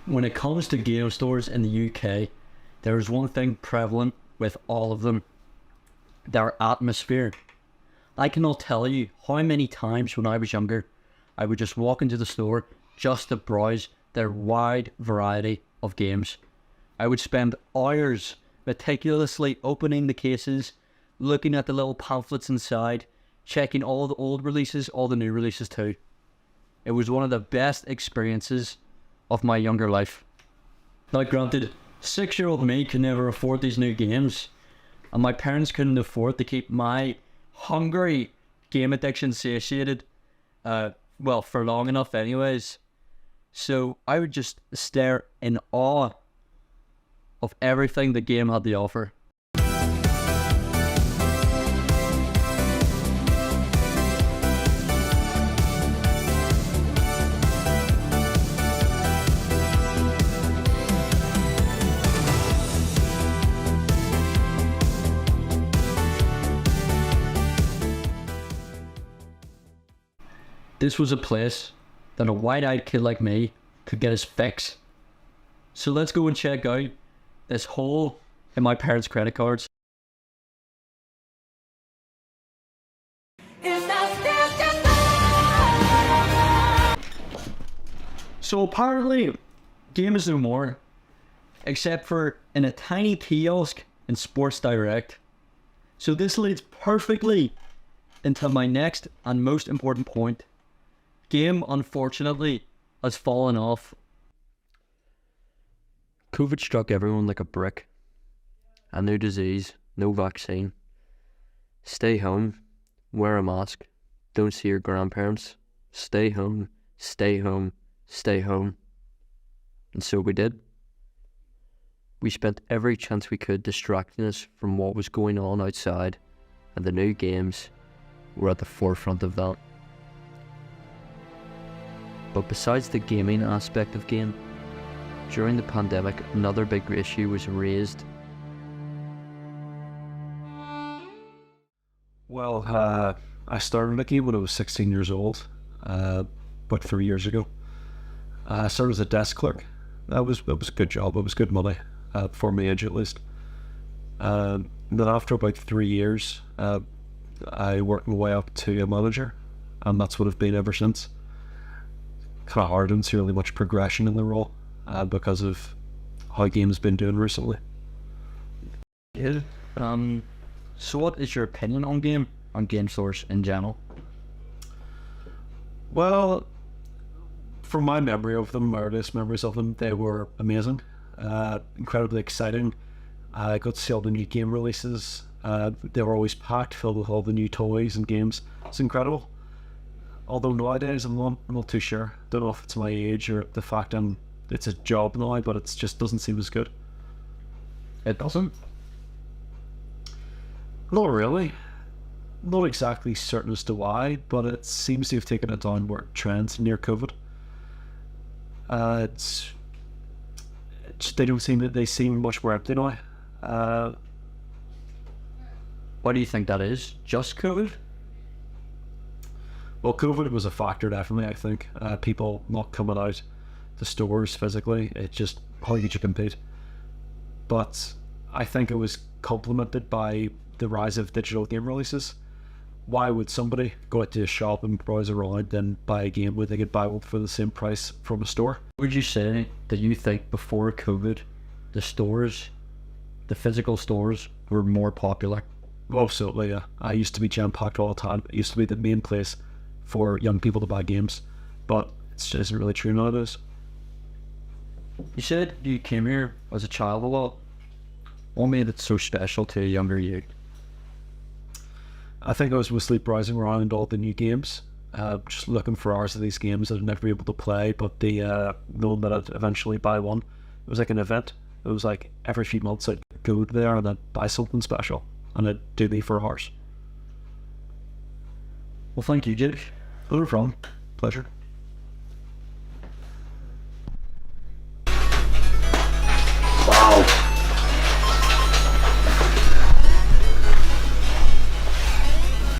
When it comes to game stores in the UK, there is one thing prevalent with all of them: their atmosphere. I cannot tell you how many times when I was younger, I would just walk into the store just to browse their wide variety of games. I would spend hours meticulously opening the cases, looking at the little pamphlets inside, checking all the old releases, all the new releases too. It was one of the best experiences of my younger life. Now granted, 6-year-old me could never afford these new games, and my parents couldn't afford to keep my hungry game addiction satiated, for long enough anyways. So I would just stare in awe of everything the game had to offer. This was a place that a wide-eyed kid like me could get his fix. So let's go and check out this hole in my parents' credit cards. So apparently, game is no more, except for in a tiny kiosk in Sports Direct. So this leads perfectly into my next and most important point. Game, unfortunately, has fallen off. COVID struck everyone like a brick. A new disease, no vaccine. Stay home, wear a mask, don't see your grandparents. Stay home, stay home, stay home. And so we did. We spent every chance we could distracting us from what was going on outside, and the new games were at the forefront of that. But besides the gaming aspect of game, during the pandemic, another big issue was raised. Well, I started a game when I was 16 years old, about 3 years ago. I started as a desk clerk. That was a good job. It was good money, for my age at least. Then after about 3 years, I worked my way up to a manager, and that's what I've been ever since. Kind of hard, and see really much progression in the role because of how games been doing recently. Yeah. So what is your opinion on game stores in general? Well, from my memory of them, my earliest memories of them, they were amazing, incredibly exciting. I got to see all the new game releases. They were always packed, filled with all the new toys and games. It's incredible. Although nowadays I'm not too sure. Don't know if it's my age or the fact it's a job now, but it just doesn't seem as good. It doesn't? Not really. Not exactly certain as to why, but it seems to have taken a downward trend near COVID. They seem much more empty now. Why do you think that is? Just COVID? Well, COVID was a factor, definitely, I think. People not coming out to stores physically, it just, how could you compete? But I think it was complemented by the rise of digital game releases. Why would somebody go out to a shop and browse around and buy a game when they could buy one for the same price from a store? Would you say that you think before COVID, the physical stores were more popular? Absolutely, yeah. I used to be jam-packed all the time. It used to be the main place for young people to buy games, but it just isn't really true nowadays. You said you came here as a child a lot. What made it so special to a younger you? I think I was mostly browsing around all the new games, just looking for hours of these games that I'd never be able to play, but knowing that I'd eventually buy one. It was like an event. It was like every few months I'd go there and I'd buy something special, and it'd do me for hours. Well, thank you, Jake. No problem. Pleasure.